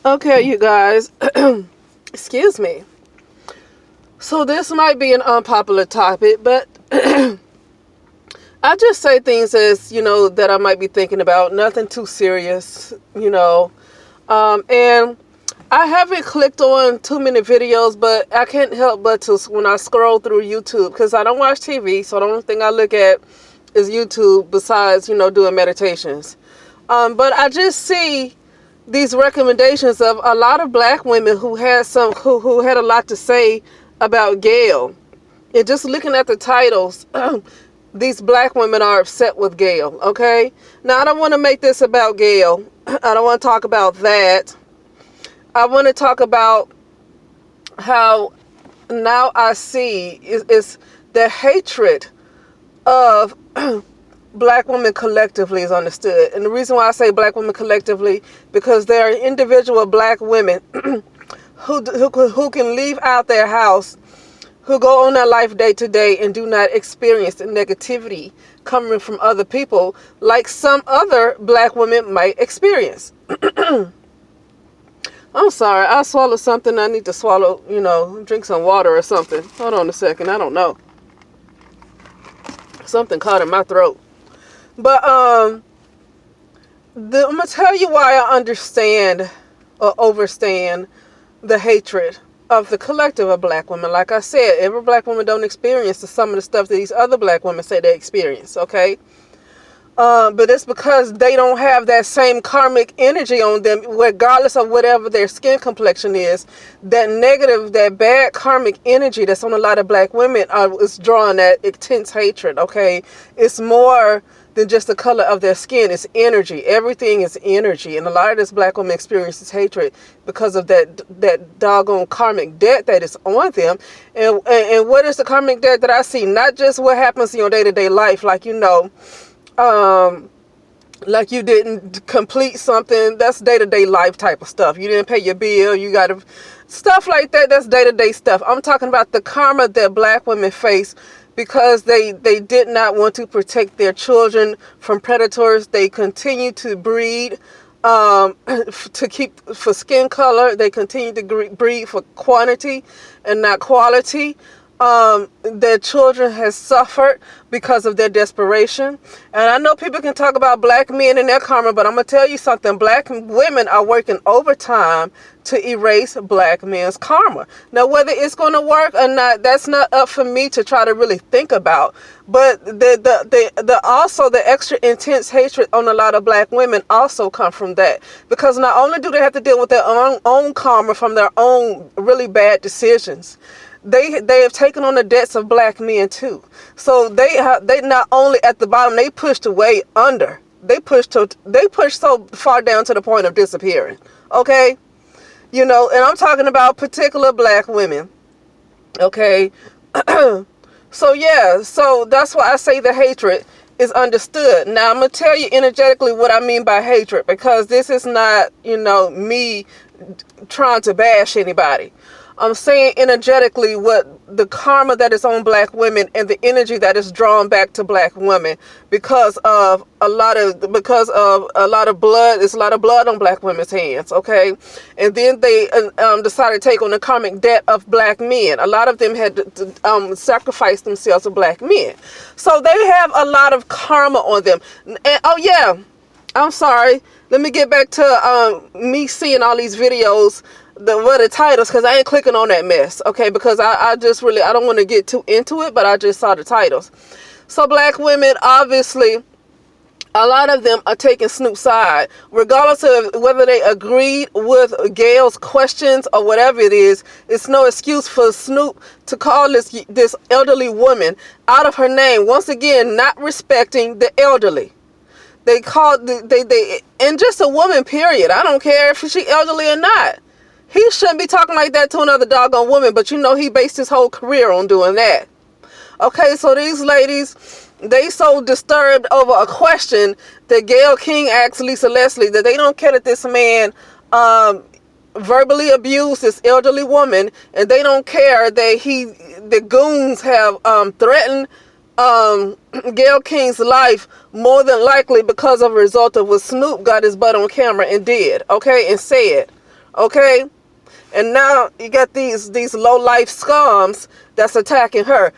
Okay, you guys, excuse me. So this might be an unpopular topic, but I just say things as, that I might be thinking about. Nothing too serious. And I haven't clicked on too many videos, but I can't help but to, when I scroll through YouTube, because I don't watch TV, so the only thing I look at is YouTube besides, doing meditations. But I just see these recommendations of a lot of black women who had who had a lot to say about Gail. And just looking at the titles, these black women are upset with Gail, okay? Now, I don't want to make this about Gail. I don't want to talk about that. I want to talk about how now I see is the hatred of black women collectively is understood. And the reason why I say black women collectively, because there are individual black women who can leave out their house, who go on their life day to day and do not experience the negativity coming from other people like some other black women might experience. I'm sorry, I swallowed something. I need to swallow, drink some water or something. Hold on a second. I don't know. Something caught in my throat. But I'm going to tell you why I understand or overstand the hatred of the collective of black women. Like I said, every black woman don't experience some of the stuff that these other black women say they experience, okay? But it's because they don't have that same karmic energy on them, regardless of whatever their skin complexion is. That negative, that bad karmic energy that's on a lot of black women is drawing that intense hatred, okay? It's more than just the color of their skin. It's energy. Everything is energy. And a lot of this black woman experiences hatred because of that doggone karmic debt that is on them. And what is the karmic debt that I see? Not just what happens in your day-to-day life, like like you didn't complete something. That's day-to-day life type of stuff. You didn't pay your bill. You got to stuff like that. That's day-to-day stuff. I'm talking about the karma that black women face because they did not want to protect their children from predators. They continue to breed to keep for skin color. They continue to breed for quantity and not quality. Their children has suffered because of their desperation. And I know people can talk about black men and their karma, but I'm going to tell you something. Black women are working overtime to erase black men's karma. Now, whether it's going to work or not, that's not up for me to try to really think about. But also the extra intense hatred on a lot of black women also come from that. Because not only do they have to deal with their own karma from their own really bad decisions, they have taken on the debts of black men too. So they not only at the bottom, they pushed way under. They pushed so far down to the point of disappearing. Okay, and I'm talking about particular black women. Okay, so that's why I say the hatred is understood. Now I'm gonna tell you energetically what I mean by hatred, because this is not me trying to bash anybody. I'm saying energetically what the karma that is on black women and the energy that is drawn back to black women because of a lot of blood. There's a lot of blood on black women's hands, okay? And then they decided to take on the karmic debt of black men. A lot of them had to sacrifice themselves to black men. So they have a lot of karma on them. And, I'm sorry. Let me get back to me seeing all these videos. The titles, because I ain't clicking on that mess, okay? Because I just really, I don't want to get too into it, but I just saw the titles. So black women, obviously, a lot of them are taking Snoop's side, regardless of whether they agreed with Gail's questions or whatever it is. It's no excuse for Snoop to call this elderly woman out of her name. Once again, not respecting the elderly. They called and just a woman, period. I don't care if she's elderly or not. He shouldn't be talking like that to another doggone woman, but he based his whole career on doing that. Okay, so these ladies, they so disturbed over a question that Gayle King asked Lisa Leslie that they don't care that this man verbally abused this elderly woman, and they don't care that the goons have threatened Gayle King's life more than likely because of a result of what Snoop got his butt on camera and did, okay, and said. Okay? And now you got these low life scums that's attacking her.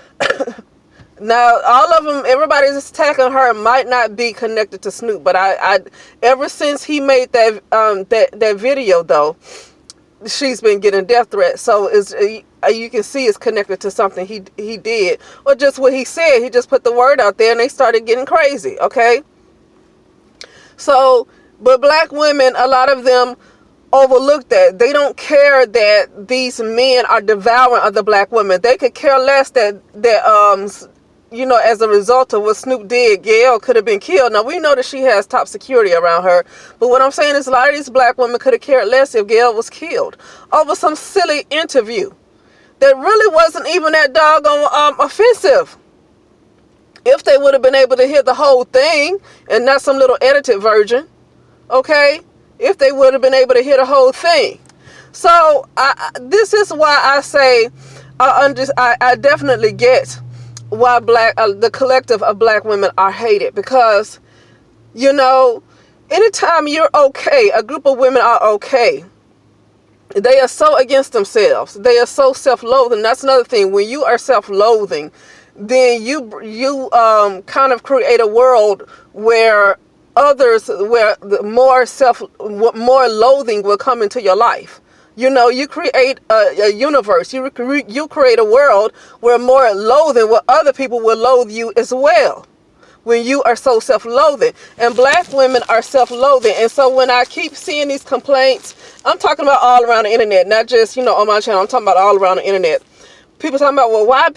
Now, all of them, everybody that's attacking her might not be connected to Snoop, but I ever since he made that video though, she's been getting death threats. So you can see it's connected to something he did, or just what he said. He just put the word out there, and they started getting crazy. Okay. So, but black women, a lot of them overlook that. They don't care that these men are devouring other black women. They could care less that as a result of what Snoop did, Gail could have been killed. Now, we know that she has top security around her, but what I'm saying is a lot of these black women could have cared less if Gail was killed over some silly interview that really wasn't even that doggone offensive. If they would have been able to hear the whole thing and not some little edited version, okay? If they would have been able to hear the whole thing. So, this is why I say I definitely get why the collective of black women are hated, because anytime you're okay, a group of women are okay, they are so against themselves, they are so self-loathing. That's another thing. When you are self-loathing, then you kind of create a world where more loathing will come into your life. You create a universe. You create a world where more loathing, where other people will loathe you as well. When you are so self-loathing. And black women are self-loathing. And so when I keep seeing these complaints, I'm talking about all around the internet, not just, on my channel. I'm talking about all around the internet. People talking about, well, why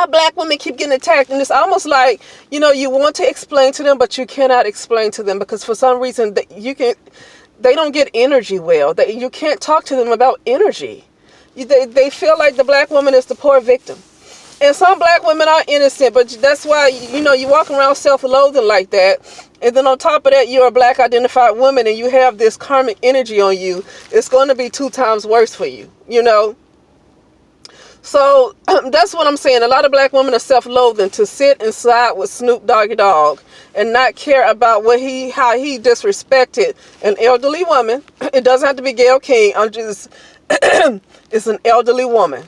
black women keep getting attacked? And it's almost like, you want to explain to them, but you cannot explain to them, because for some reason they don't get energy well. You can't talk to them about energy. They feel like the black woman is the poor victim. And some black women are innocent, but that's why, you walk around self-loathing like that. And then on top of that, you're a black identified woman and you have this karmic energy on you. It's going to be 2 times worse for you, So that's what I'm saying. A lot of black women are self-loathing to sit inside with Snoop Doggy Dogg and not care about how he disrespected an elderly woman. It doesn't have to be Gayle King. It's an elderly woman.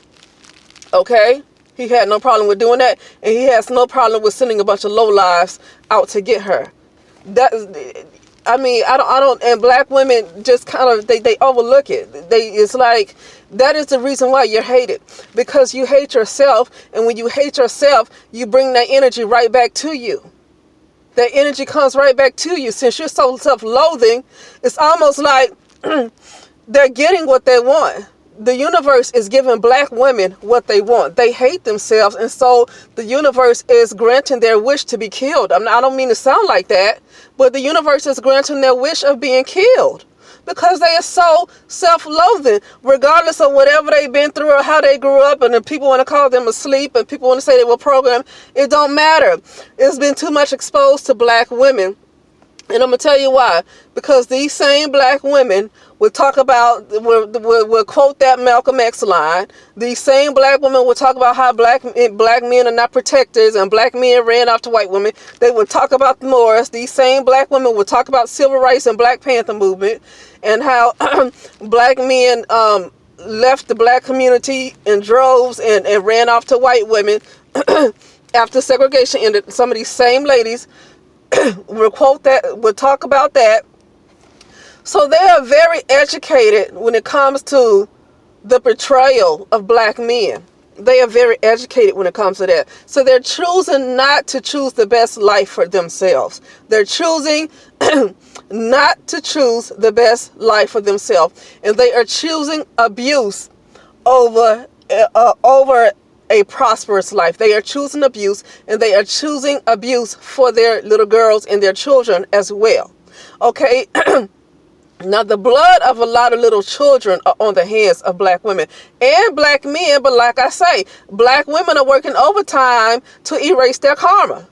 Okay? He had no problem with doing that, and he has no problem with sending a bunch of lowlives out to get her. And black women just kind of, they overlook it. It's like, that is the reason why you're hated, because you hate yourself, and when you hate yourself, you bring that energy right back to you. That energy comes right back to you. Since you're so self-loathing, it's almost like they're getting what they want. The universe is giving black women what they want. They hate themselves, and so the universe is granting their wish to be killed. I don't mean to sound like that, but the universe is granting their wish of being killed, because they are so self-loathing, regardless of whatever they've been through or how they grew up. And if people want to call them asleep and people want to say they were programmed, it don't matter. It's been too much exposed to black women. And I'm going to tell you why. Because these same black women will talk about, will quote that Malcolm X line. These same black women will talk about how black men are not protectors and black men ran off to white women. They will talk about the Moors. These same black women will talk about civil rights and Black Panther movement and how black men left the black community in droves and ran off to white women after segregation ended. Some of these same ladies will quote that, will talk about that. So they are very educated when it comes to the portrayal of black men. They are very educated when it comes to that. So they're choosing not to choose the best life for themselves. They're choosing not to choose the best life for themselves. And they are choosing abuse over a prosperous life. They are choosing abuse, and they are choosing abuse for their little girls and their children as well. Okay? Now, the blood of a lot of little children are on the hands of black women and black men, but like I say, black women are working overtime to erase their karma.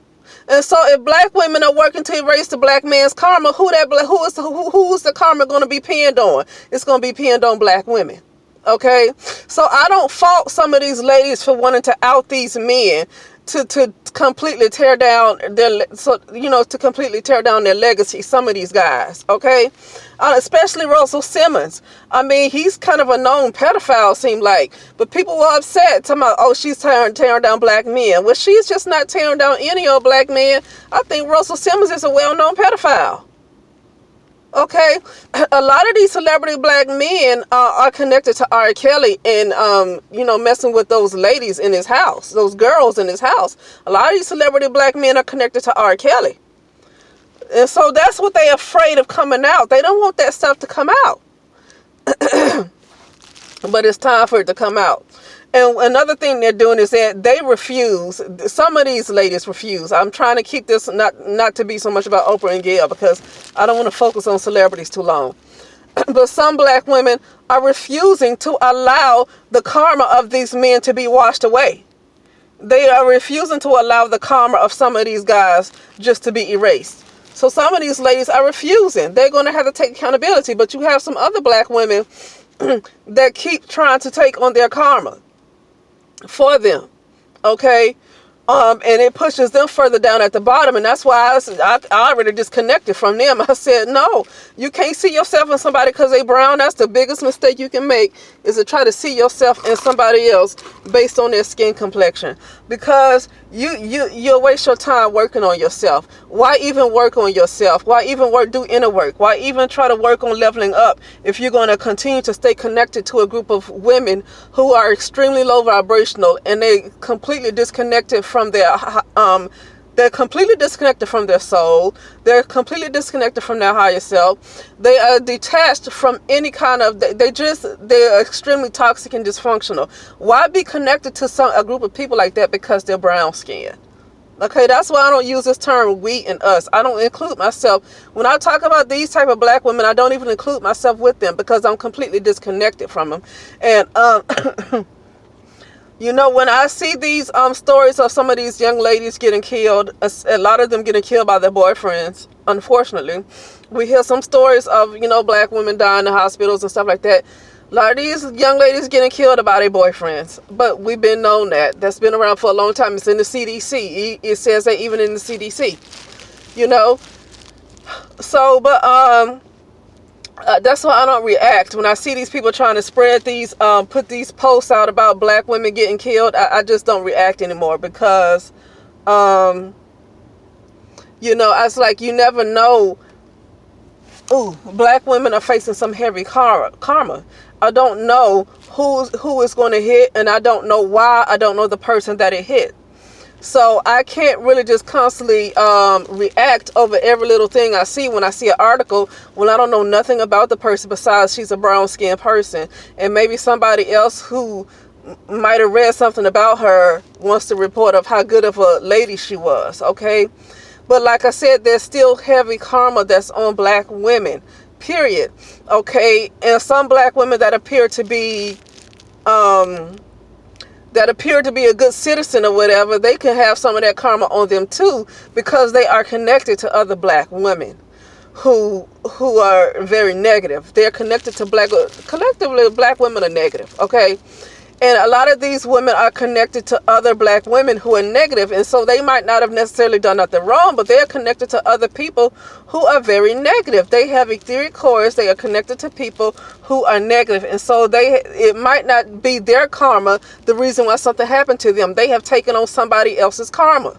And so if black women are working to erase the black man's karma, who is the karma going to be pinned on? It's going to be pinned on black women. Okay? So I don't fault some of these ladies for wanting to out these men to completely tear down their, so to completely tear down their legacy. Some of these guys, okay, especially Russell Simmons. I mean, he's kind of a known pedophile, seemed like, but people were upset, talking about, oh, she's tearing down black men. Well, she's just not tearing down any old black man. I think Russell Simmons is a well-known pedophile. Okay, a lot of these celebrity black men are connected to R. Kelly and, messing with those ladies in his house, those girls in his house. A lot of these celebrity black men are connected to R. Kelly. And so that's what they're afraid of coming out. They don't want that stuff to come out. But it's time for it to come out. And another thing they're doing is that they refuse. Some of these ladies refuse. I'm trying to keep this not to be so much about Oprah and Gayle, because I don't want to focus on celebrities too long. But some black women are refusing to allow the karma of these men to be washed away. They are refusing to allow the karma of some of these guys just to be erased. So some of these ladies are refusing. They're going to have to take accountability. But you have some other black women that keep trying to take on their karma for them, okay, and it pushes them further down at the bottom. And that's why I already disconnected from them. I said, no, you can't see yourself in somebody because they brown. That's the biggest mistake you can make, is to try to see yourself in somebody else based on their skin complexion, because you'll waste your time working on yourself. Why even work on yourself? Why even do inner work? Why even try to work on leveling up if you're going to continue to stay connected to a group of women who are extremely low vibrational, and they completely disconnected from their they're completely disconnected from their soul. They're completely disconnected from their higher self. They are detached from any kind of, they're extremely toxic and dysfunctional. Why be connected to a group of people like that because they're brown skinned? Okay, that's why I don't use this term we and us. I don't include myself. When I talk about these type of black women, I don't even include myself with them, because I'm completely disconnected from them. And when I see these stories of some of these young ladies getting killed, a lot of them getting killed by their boyfriends, unfortunately. We hear some stories of, black women dying in hospitals and stuff like that. A lot of these young ladies getting killed by their boyfriends. But we've been known that. That's been around for a long time. It's in the CDC. It says that even in the CDC. So, but that's why I don't react when I see these people trying to spread these, put these posts out about black women getting killed. I just don't react anymore, because, it's like, you never know. Ooh, black women are facing some heavy karma. I don't know who is going to hit, and I don't know why. I don't know the person that it hit. So I can't really just constantly react over every little thing I see when I see an article, when I don't know nothing about the person besides she's a brown-skinned person. And maybe somebody else who might have read something about her wants to report of how good of a lady she was, okay? But like I said, there's still heavy karma that's on black women, period, okay? And some black women that appear to be a good citizen or whatever, they can have some of that karma on them too, because they are connected to other black women who are very negative. They're connected to collectively black women are negative, okay? And a lot of these women are connected to other black women who are negative, and so they might not have necessarily done nothing wrong, but they're connected to other people who are very negative. They have etheric cores. They are connected to people who are negative, and so it might not be their karma the reason why something happened to them. They have taken on somebody else's karma.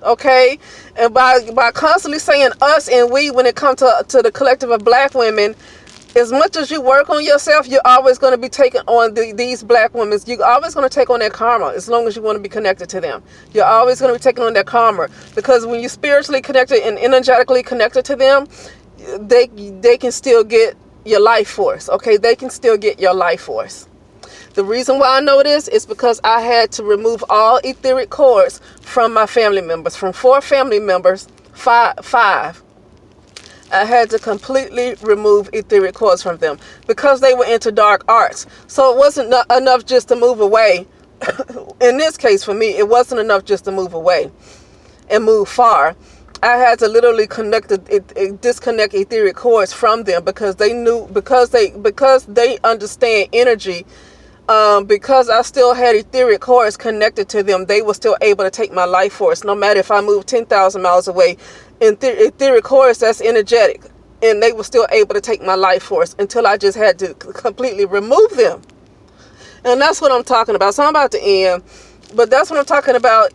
Okay? And by constantly saying us and we when it comes to the collective of black women, as much as you work on yourself, you're always going to be taking on these black women. You're always going to take on their karma as long as you want to be connected to them. You're always going to be taking on their karma, because when you're spiritually connected and energetically connected to them, they can still get your life force. Okay, they can still get your life force. The reason why I know this is because I had to remove all etheric cords from my family members. From 4 family members, 5. I had to completely remove etheric cords from them because they were into dark arts. So it wasn't enough just to move away. In this case, for me, it wasn't enough just to move away and move far. I had to literally disconnect etheric cords from them, because they understand energy because I still had etheric cords connected to them, they were still able to take my life force. No matter if I moved 10,000 miles away, in etheric cords, that's energetic. And they were still able to take my life force until I just had to completely remove them. And that's what I'm talking about. So I'm about to end. But that's what I'm talking about.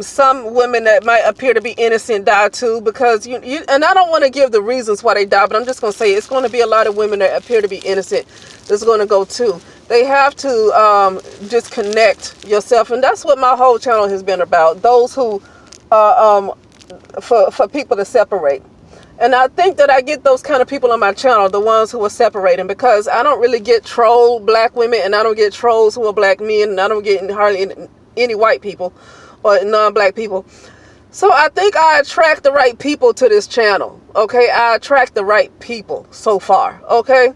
Some women that might appear to be innocent die too, because you and I don't want to give the reasons why they die, but I'm just going to say it's going to be a lot of women that appear to be innocent that's going to go too. They have to disconnect yourself, and that's what my whole channel has been about. Those who, for people to separate. And I think that I get those kind of people on my channel, the ones who are separating, because I don't really get troll black women, and I don't get trolls who are black men, and I don't get hardly any white people or non-black people. So I think I attract the right people to this channel. Okay, I attract the right people so far. Okay.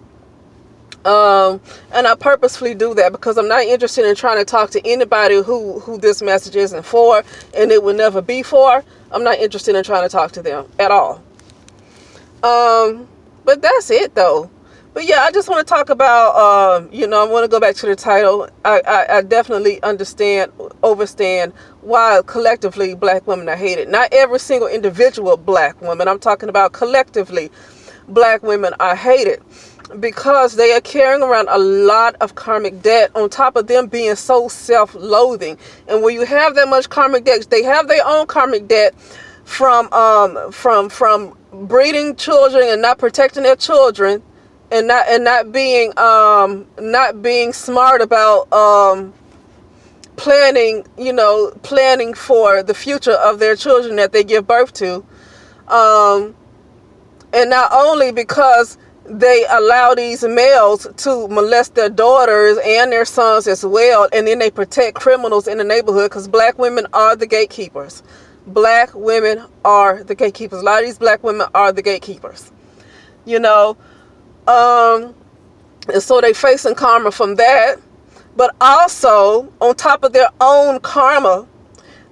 And I purposefully do that because I'm not interested in trying to talk to anybody who this message isn't for, and it will never be for. I'm not interested in trying to talk to them at all. But that's it though. But yeah, I just want to talk about, I want to go back to the title. I definitely understand, overstand why collectively black women are hated. Not every single individual black woman. I'm talking about collectively black women are hated because they are carrying around a lot of karmic debt on top of them being so self-loathing. And when you have that much karmic debt, they have their own karmic debt from breeding children and not protecting their children, and not being smart about planning for the future of their children that they give birth to, and not only because they allow these males to molest their daughters and their sons as well, and then they protect criminals in the neighborhood, because black women are the gatekeepers. Black women are the gatekeepers. A lot of these black women are the gatekeepers. And so they facing karma from that. But also, on top of their own karma,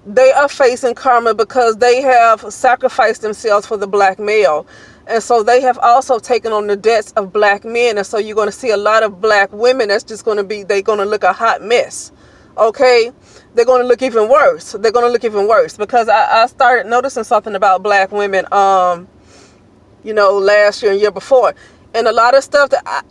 they are facing karma because they have sacrificed themselves for the black male. And so they have also taken on the debts of black men. And so you're going to see a lot of black women that's just going to be, they're going to look a hot mess. Okay? They're going to look even worse. They're going to look even worse because I started noticing something about black women, last year and year before. And a lot of stuff that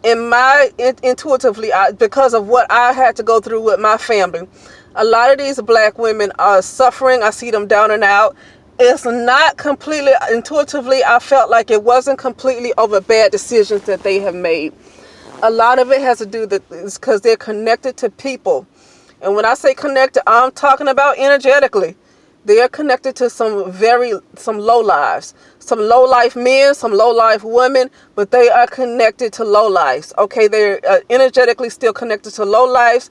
intuitively, because of what I had to go through with my family, a lot of these black women are suffering. I see them down and out. It's not completely, intuitively, I felt like it wasn't completely over bad decisions that they have made. A lot of it has to do with because they're connected to people. And when I say connected, I'm talking about energetically. They are connected to some low lives, some low life men, some low life women, but they are connected to low lives. Okay, they're energetically still connected to low lives.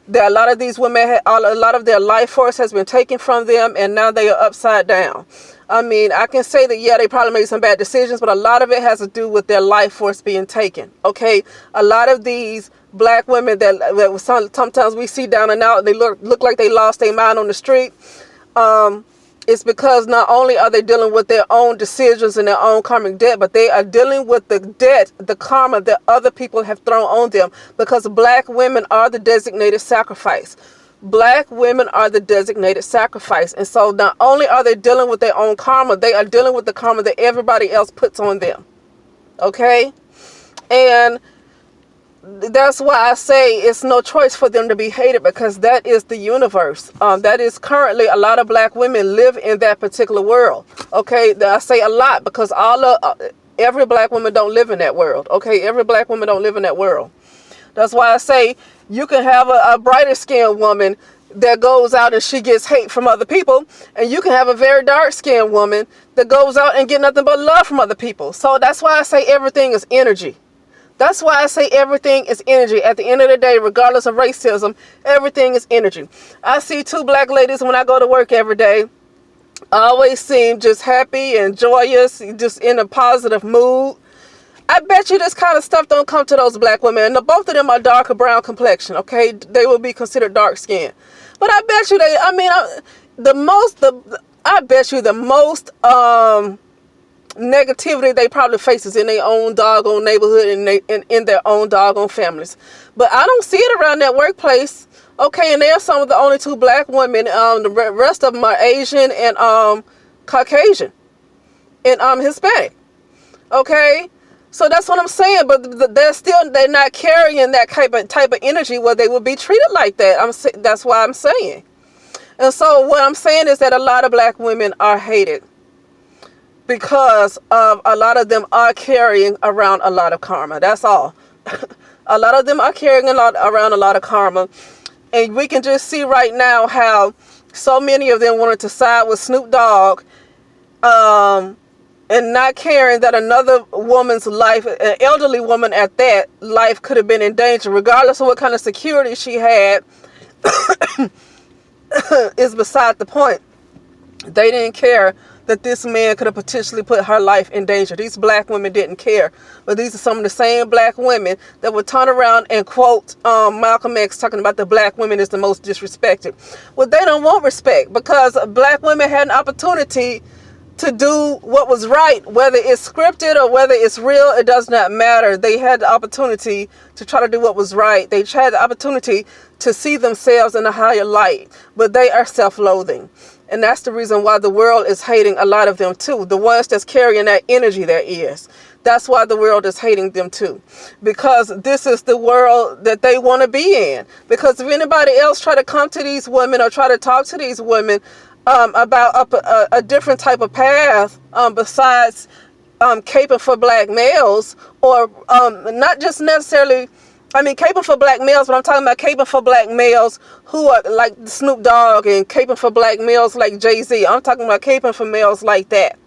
There are a lot of these women, a lot of their life force has been taken from them, and now they are upside down. I mean, I can say that, yeah, they probably made some bad decisions, but a lot of it has to do with their life force being taken. Okay, a lot of these black women that sometimes we see down and out, they look like they lost their mind on the street. It's because not only are they dealing with their own decisions and their own karmic debt, but they are dealing with the debt, the karma that other people have thrown on them, because black women are the designated sacrifice. Black women are the designated sacrifice. And so not only are they dealing with their own karma, they are dealing with the karma that everybody else puts on them. Okay? And that's why I say it's no choice for them to be hated, because that is the universe. That is currently a lot of black women live in that particular world. Okay, I say a lot because every black woman don't live in that world. Okay, every black woman don't live in that world. That's why I say you can have a brighter skinned woman that goes out and she gets hate from other people, and you can have a very dark skinned woman that goes out and get nothing but love from other people. So that's why I say everything is energy. That's why I say everything is energy. At the end of the day, regardless of racism, everything is energy. I see two black ladies when I go to work every day. Always seem just happy and joyous, just in a positive mood. I bet you this kind of stuff don't come to those black women. And both of them are darker brown complexion, okay? They will be considered dark skinned. But I bet you negativity they probably faces in their own doggone neighborhood and in their own doggone families. But I don't see it around that workplace. Okay, and they're some of the only two black women. The rest of them are Asian and Caucasian and Hispanic. Okay, so that's what I'm saying. But they're not carrying that type of energy where they would be treated like that. That's why I'm saying. And so what I'm saying is that a lot of black women are hated because of a lot of them are carrying around a lot of karma. That's all. A lot of them are carrying around a lot of karma. And we can just see right now how so many of them wanted to side with Snoop Dogg and not caring that another woman's life, an elderly woman at that, life could have been in danger, regardless of what kind of security she had, is beside the point. They didn't care that this man could have potentially put her life in danger. These black women didn't care. But these are some of the same black women that would turn around and quote Malcolm X talking about the black women is the most disrespected. Well, they don't want respect because black women had an opportunity to do what was right, whether it's scripted or whether it's real, it does not matter. They had the opportunity to try to do what was right. They had the opportunity to see themselves in a higher light, but they are self-loathing. And that's the reason why the world is hating a lot of them too. The ones that's carrying that energy there is. That's why the world is hating them too. Because this is the world that they want to be in. Because if anybody else try to come to these women or try to talk to these women about a different type of path besides caping for black males, or not just necessarily, I mean, caping for black males, but I'm talking about caping for black males who are like Snoop Dogg and caping for black males like Jay-Z. I'm talking about caping for males like that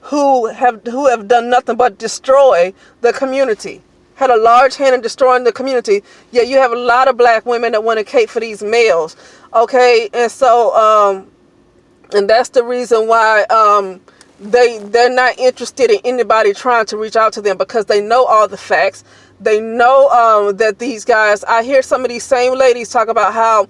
who have done nothing but destroy the community, had a large hand in destroying the community. Yeah, you have a lot of black women that want to cape for these males. Okay, and so and that's the reason why they're not interested in anybody trying to reach out to them, because they know all the facts. They know that these guys, I hear some of these same ladies talk about how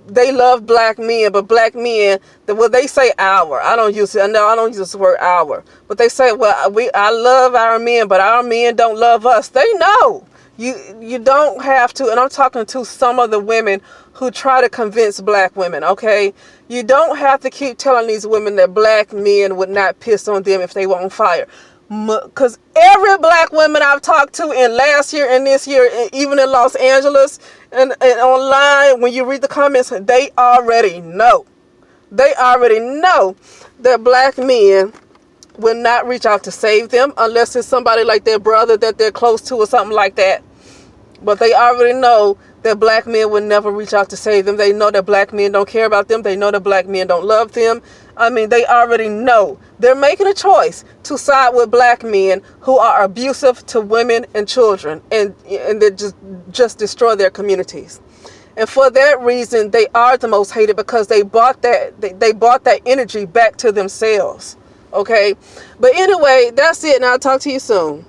they love black men, but black men, well, they say our. I don't use the word our, but they say, well, I love our men, but our men don't love us. They know. You don't have to, and I'm talking to some of the women who try to convince black women, okay? You don't have to keep telling these women that black men would not piss on them if they were on fire. Because every black woman I've talked to in last year and this year, even in Los Angeles and online, when you read the comments, they already know. They already know that black men will not reach out to save them unless it's somebody like their brother that they're close to or something like that. But they already know that black men will never reach out to save them. They know that black men don't care about them. They know that black men don't love them. I mean, they already know. They're making a choice to side with black men who are abusive to women and children, and they just destroy their communities. And for that reason, they are the most hated, because they bought that energy back to themselves. Okay? But anyway, that's it, and I'll talk to you soon.